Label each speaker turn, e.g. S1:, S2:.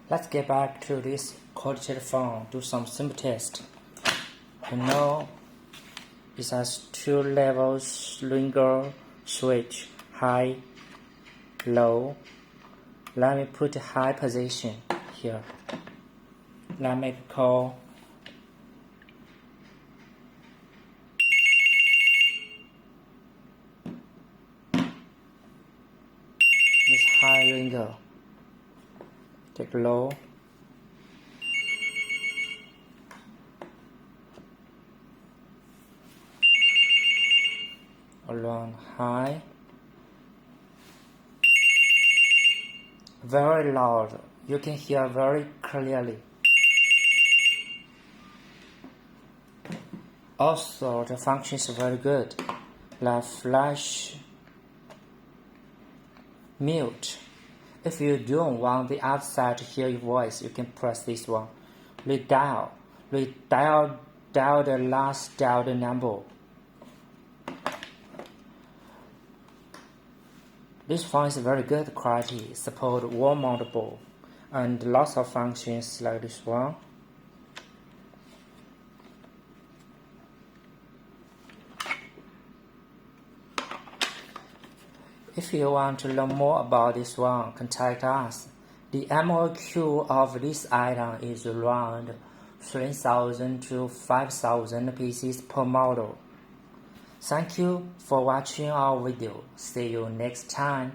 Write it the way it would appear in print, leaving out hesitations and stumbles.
S1: Let's get back to this cordless phone, do some simple test. You know, it has 2 levels ringer switch, high, low. Let me put high position here. Let me make a call. This high ringer. Take low. Along high. Very loud. You can hear very clearly. Also, the function is very good. Like flash mute. If you don't want the outside to hear your voice, you can press this one. Redial the last dialed number. This phone is very good quality, support wall mountable, and lots of functions like this one. If you want to learn more about this one, contact us. The MOQ of this item is around 3,000 to 5,000 pieces per model. Thank you for watching our video. See you next time.